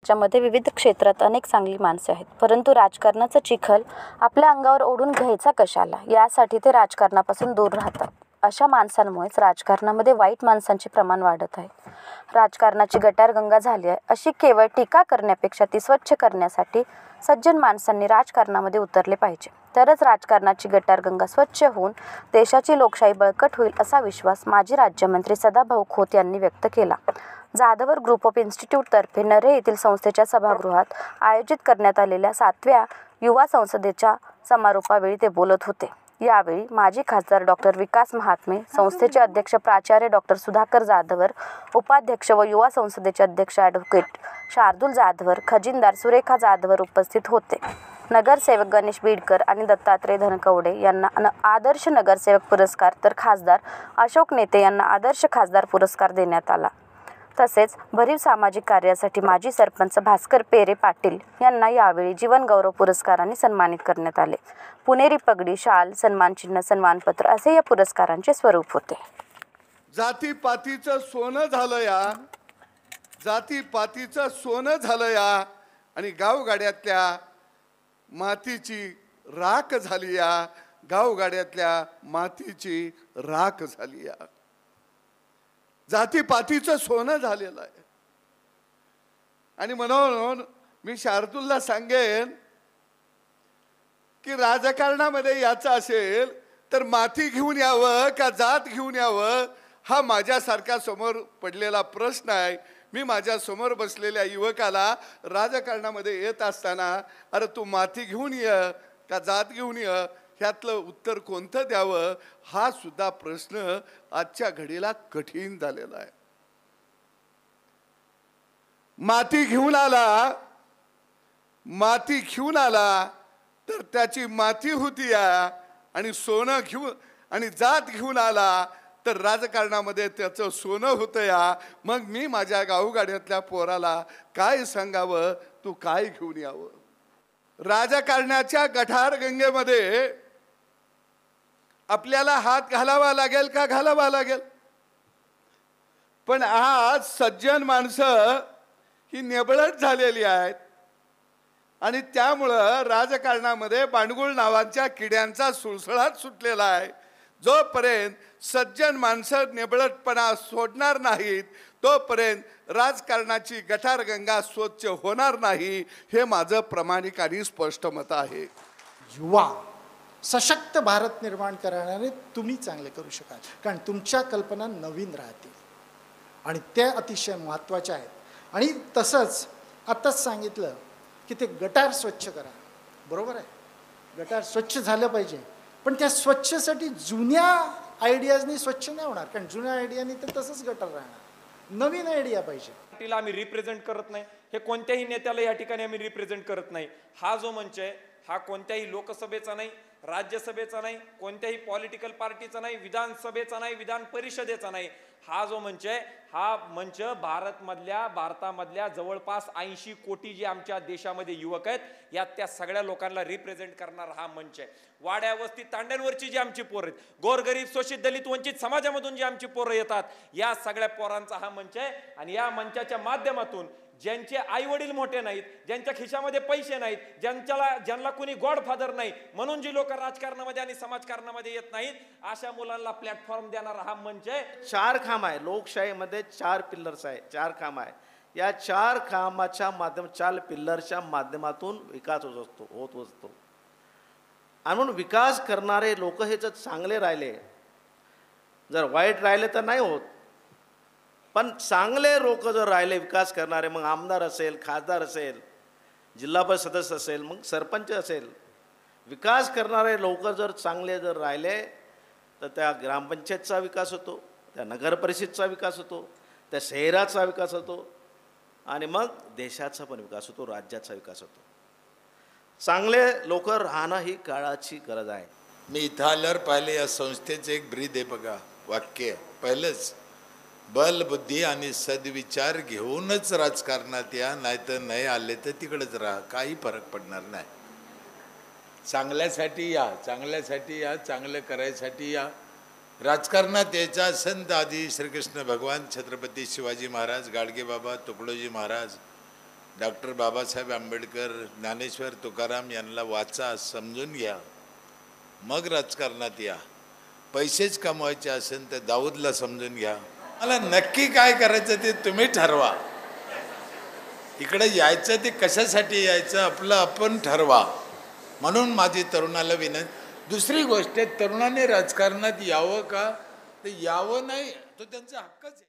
त्याच्यामध्ये विविध क्षेत्रात अनेक चांगली माणसे आहेत, परंतु राजकारणाचा चिखल आपल्या अंगावर ओढून घ्यायचा कशाला, यासाठी ते राजकारणापासून दूर राहतात. अशा माणसांमुळेच राजकारणामध्ये वाईट माणसांचे प्रमाण वाढत आहे. राजकारणाची गटारगंगा झाली आहे अशी केवळ टीका करण्यापेक्षा ती स्वच्छ करण्यासाठी सज्जन माणसांनी राजकारणामध्ये उतरले पाहिजे. तरच राजकारणाची गटारगंगा स्वच्छ होऊन देशाची लोकशाही बळकट होईल, असा विश्वास माजी राज्यमंत्री सदाभाऊ खोत यांनी व्यक्त केला. जाधवर ग्रुप ऑफ इन्स्टिट्यूटतर्फे नरे येथील संस्थेच्या सभागृहात आयोजित करण्यात आलेल्या 7व्या युवा संसदेच्या समारोपावेळी ते बोलत होते. यावेळी माजी खासदार डॉक्टर विकास महात्मे, संस्थेचे अध्यक्ष प्राचार्य डॉक्टर सुधाकर जाधवर, उपाध्यक्ष व युवा संसदेचे अध्यक्ष ॲडव्होकेट शार्दूल जाधवर, खजिनदार सुरेखा जाधवर उपस्थित होते. नगरसेवक गणेश बीडकर आणि दत्तात्रय धनकवडे यांना आदर्श नगरसेवक पुरस्कार, तर खासदार अशोक नेते यांना आदर्श खासदार पुरस्कार देण्यात आला. तसेच भरीव सामाजिक कार्यासाठी माजी सरपंच भास्कर पेरे पाटील यांना यावेळी जीवनगौरव पुरस्काराने सन्मानित करण्यात आले. पुणेरी पगडी, शाल, सन्मानचिन्ह, सन्मानपत्र असे या पुरस्कारांचे स्वरूप होते. जातीपातीचं सोनं झालं या, जातीपातीचं सोनं झालं या आणि गावगाड्यातल्या मातीची राख झाली या, गावगाड्यातल्या मातीची राख झाली या. जातीपातीचं सोनं झालेलं आहे. आणि म्हणून मी शार्दूलला सांगेन की राजकारणामध्ये याचं असेल तर माती घेऊन यावं का जात घेऊन यावं, हा माझ्यासारखा समोर पडलेला प्रश्न आहे. मी माझ्या समोर बसलेल्या युवकाला राजकारणामध्ये येत असताना, अरे तू माती घेऊन ये का जात घेऊन ये, ह्यातलं उत्तर कोणतं द्यावं, हा सुद्धा प्रश्न आजच्या घडीला कठीण झालेला आहे. माती घेऊन आला तर त्याची माती होती या, आणि सोनं घेऊन आणि जात घेऊन आला तर राजकारणामध्ये त्याचं सोनं होतं या. मग मी माझ्या गावगाड्यातल्या पोराला काय सांगावं, तू काय घेऊन यावं. राजकारणाच्या गटारगंगेमध्ये आपल्याला हात घालावा लागेल का घालावा लागेल. पण आज सज्जन माणसं ही नेबळट झालेली आहेत आणि त्यामुळं राजकारणामध्ये बांडगुळ नावाच्या किड्यांचा सुळसुळाट सुटलेला आहे. जोपर्यंत सज्जन माणसं नेबळटपणा सोडणार नाहीत तोपर्यंत राजकारणाची गटारगंगा स्वच्छ होणार नाही, हे माझं प्रामाणिक आणि स्पष्ट मत आहे. युवा सशक्त भारत निर्माण करणारे तुम्ही चांगले करू शकाल, कारण तुमच्या कल्पना नवीन राहतील आणि त्या अतिशय महत्त्वाच्या आहेत. आणि तसंच आत्ताच सांगितलं की ते गटार स्वच्छ करा, बरोबर आहे, गटार स्वच्छ झालं पाहिजे. पण त्या स्वच्छसाठी जुन्या आयडियाजनी स्वच्छ नाही होणार, कारण जुन्या आयडियानी तर तसंच गटार राहणार. नवीन आयडिया पाहिजे. आम्ही रिप्रेझेंट करत नाही, हे कोणत्याही नेत्याला या ठिकाणी आम्ही रिप्रेझेंट करत नाही. हा जो मंच आहे हा कोणत्याही लोकसभेचा नाही, राज्यसभेचा नाही, कोणत्याही पॉलिटिकल पार्टीचा नाही, विधानसभेचा नाही, विधान परिषदेचा नाही. हा जो मंच आहे हा मंच भारतामधल्या जवळपास 80 कोटी जे आमच्या देशामध्ये युवक आहेत यात त्या सगळ्या लोकांना रिप्रेझेंट करणारा हा मंच आहे. वाड्या वस्ती तांड्यांवरची जी आमची पोरं आहेत, गोरगरीब शोषित दलित वंचित समाजामधून जी आमची पोरं येतात, या सगळ्या पोरांचा हा मंच आहे. आणि या मंचाच्या माध्यमातून ज्यांचे आई वडील मोठे नाहीत, ज्यांच्या खिशामध्ये पैसे नाहीत, ज्यांना कुणी गॉडफादर नाही, म्हणून जी लोक राजकारणामध्ये आणि समाजकारणामध्ये येत नाहीत, अशा मुलांना प्लॅटफॉर्म देणारा हा मंच आहे. 4 खांब आहे लोकशाहीमध्ये, 4 पिल्लर्स आहे, 4 खांब आहे. या 4 खांबाच्या 4 पिल्लरच्या माध्यमातून विकास होत असतो. आणि म्हणून विकास करणारे लोक हे जर चांगले राहिले, जर वाईट राहिले तर नाही होत, पण चांगले लोक जर राहिले विकास करणारे, मग आमदार असेल, खासदार असेल, जिल्हा परिषद सदस्य असेल, मग सरपंच असेल, विकास करणारे लोक जर चांगले जर राहिले तर त्या ग्रामपंचायतचा विकास होतो, त्या नगर परिषदचा विकास होतो, त्या शहराचा विकास होतो आणि मग देशाचा पण विकास होतो, राज्याचा विकास होतो. चांगले लोक राहणं ही काळाची गरज आहे. मी इथं आल्यावर पाहिले या संस्थेचे एक ब्रीद आहे बघा, वाक्य पहिलंच, बल बुद्धी आणि सद्विचार घेऊनच राजकारणात या, नाहीतर नाही आले तर तिकडेच राहा, काही फरक पडणार नाही. चांगल्यासाठी या, चांगल्यासाठी या, चांगलं करायसाठी या. राजकारणात यायचा असेल तर आधी श्रीकृष्ण भगवान, छत्रपती शिवाजी महाराज, गाडगे बाबा, तुकडोजी महाराज, डॉक्टर बाबासाहेब आंबेडकर, ज्ञानेश्वर तुकाराम यांना वाचा, समजून घ्या, मग राजकारणात या. पैसेच कमवायचे असेल तर दाऊदला समजून घ्या. मला नक्की काय करायचं ते तुम्ही ठरवा. इकडे यायचं ते कशासाठी यायचं आपलं आपण ठरवा. म्हणून माझी तरुणाला विनंती. दुसरी गोष्ट, तरुणाने राजकारणात यावं का, ते यावं नाही, तो त्यांचा हक्कच आहे.